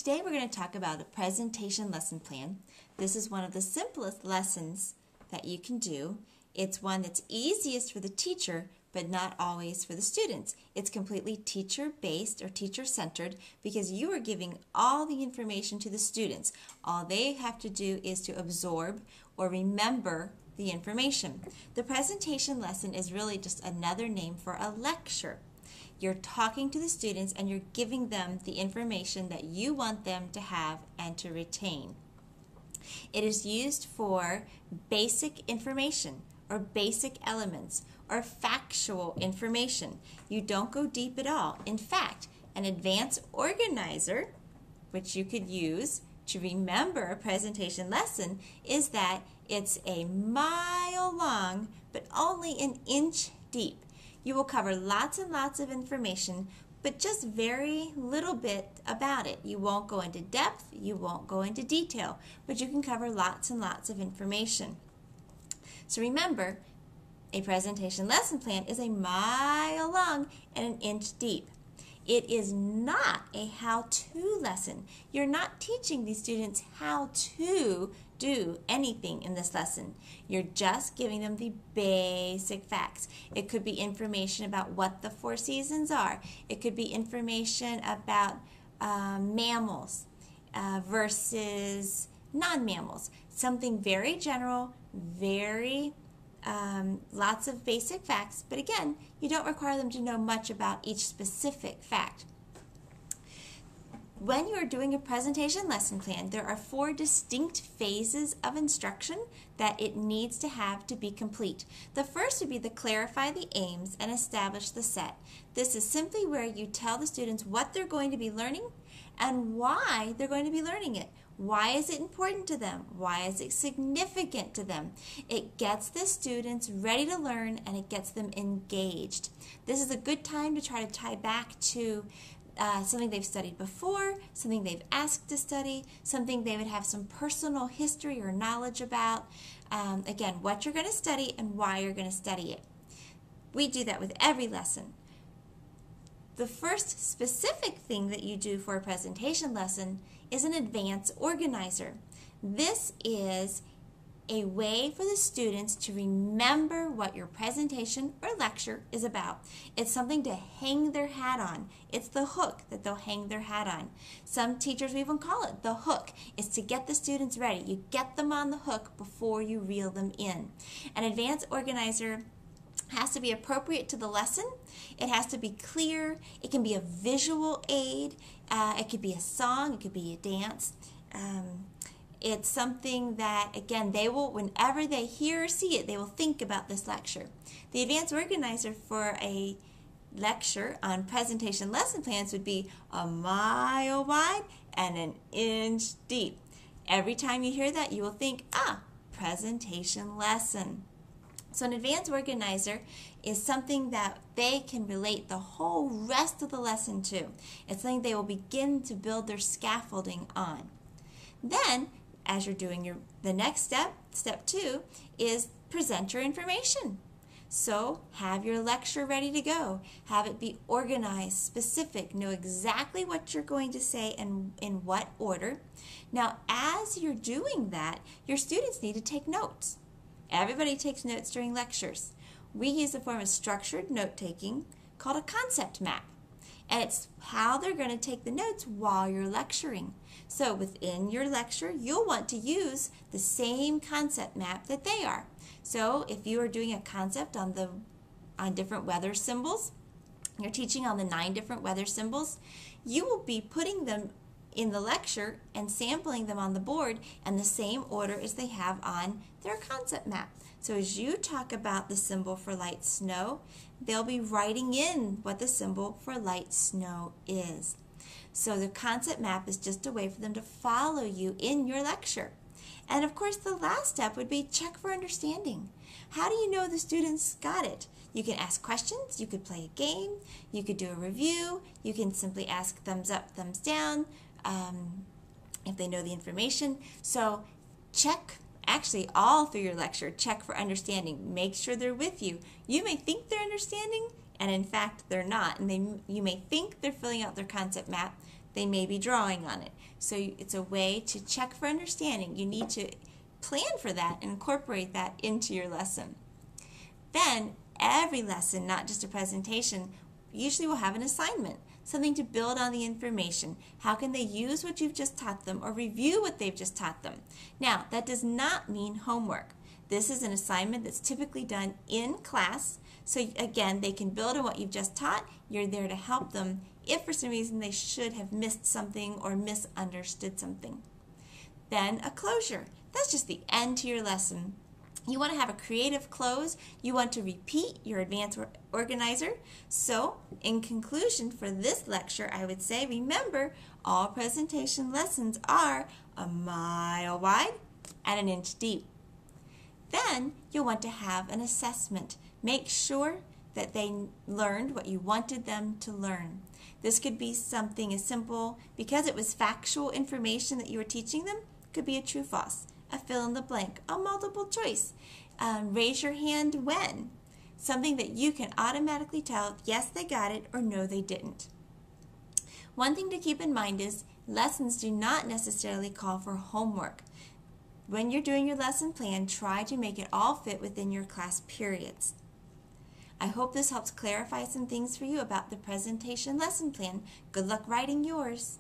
today we're going to talk about a presentation lesson plan. This is one of the simplest lessons that you can do. It's one that's easiest for the teacher, but not always for the students. It's completely teacher-based or teacher-centered because you are giving all the information to the students. All they have to do is to absorb or remember the information. The presentation lesson is really just another name for a lecture. You're talking to the students and you're giving them the information that you want them to have and to retain. It is used for basic information or basic elements or factual information. You don't go deep at all. In fact, an advanced organizer, which you could use to remember a presentation lesson, is that it's a mile long but only an inch deep. You will cover lots and lots of information, but just very little bit about it. You won't go into depth, you won't go into detail, but you can cover lots and lots of information. So remember, a presentation lesson plan is a mile long and an inch deep. It is not a how-to lesson. You're not teaching these students how to do anything in this lesson. You're just giving them the basic facts. It could be information about what the 4 seasons are. It could be information about mammals versus non-mammals. Something very general, very lots of basic facts, but again, you don't require them to know much about each specific fact. When you're doing a presentation lesson plan, there are 4 distinct phases of instruction that it needs to have to be complete. The first would be to clarify the aims and establish the set. This is simply where you tell the students what they're going to be learning and why they're going to be learning it. Why is it important to them? Why is it significant to them? It gets the students ready to learn and it gets them engaged. This is a good time to try to tie back to something they've studied before, something they've asked to study, something they would have some personal history or knowledge about. Again, what you're going to study and why you're going to study it. We do that with every lesson. The first specific thing that you do for a presentation lesson is an advanced organizer. This is a way for the students to remember what your presentation or lecture is about. It's something to hang their hat on. It's the hook that they'll hang their hat on. Some teachers even call it the hook. It's to get the students ready. You get them on the hook before you reel them in. An advanced organizer has to be appropriate to the lesson. It has to be clear. It can be a visual aid. It could be a song. It could be a dance. It's something that, again, they will, whenever they hear or see it, they will think about this lecture. The advanced organizer for a lecture on presentation lesson plans would be a mile wide and an inch deep. Every time you hear that, you will think, presentation lesson. So an advanced organizer is something that they can relate the whole rest of the lesson to. It's something they will begin to build their scaffolding on. Then, as you're doing the next step, step 2, is present your information. So have your lecture ready to go. Have it be organized, specific, know exactly what you're going to say and in what order. Now, as you're doing that, your students need to take notes. Everybody takes notes during lectures. We use a form of structured note-taking called a concept map. And it's how they're going to take the notes while you're lecturing. So within your lecture, you'll want to use the same concept map that they are. So if you are doing a concept on different weather symbols, you're teaching on the 9 different weather symbols, you will be putting them in the lecture and sampling them on the board in the same order as they have on their concept map. So as you talk about the symbol for light snow, they'll be writing in what the symbol for light snow is. So the concept map is just a way for them to follow you in your lecture. And of course, the last step would be check for understanding. How do you know the students got it? You can ask questions, you could play a game, you could do a review, you can simply ask thumbs up, thumbs down, if they know the information. So check, actually all through your lecture, check for understanding. Make sure they're with you. You may think they're understanding, and in fact they're not. And you may think they're filling out their concept map. they may be drawing on it. So it's a way to check for understanding. You need to plan for that and incorporate that into your lesson. Then every lesson, not just a presentation, usually will have an assignment, something to build on the information. How can they use what you've just taught them or review what they've just taught them? Now, that does not mean homework. This is an assignment that's typically done in class. So again, they can build on what you've just taught. You're there to help them if for some reason they should have missed something or misunderstood something. Then a closure. That's just the end to your lesson. You want to have a creative close. You want to repeat your advanced organizer. So, in conclusion for this lecture, I would say, remember, all presentation lessons are a mile wide and an inch deep. Then, you'll want to have an assessment. Make sure that they learned what you wanted them to learn. This could be something as simple, because it was factual information that you were teaching them, could be a true-false, a fill-in-the-blank, a multiple choice, raise your hand when, something that you can automatically tell if yes, they got it or no, they didn't. One thing to keep in mind is lessons do not necessarily call for homework. When you're doing your lesson plan, try to make it all fit within your class periods. I hope this helps clarify some things for you about the presentation lesson plan. Good luck writing yours.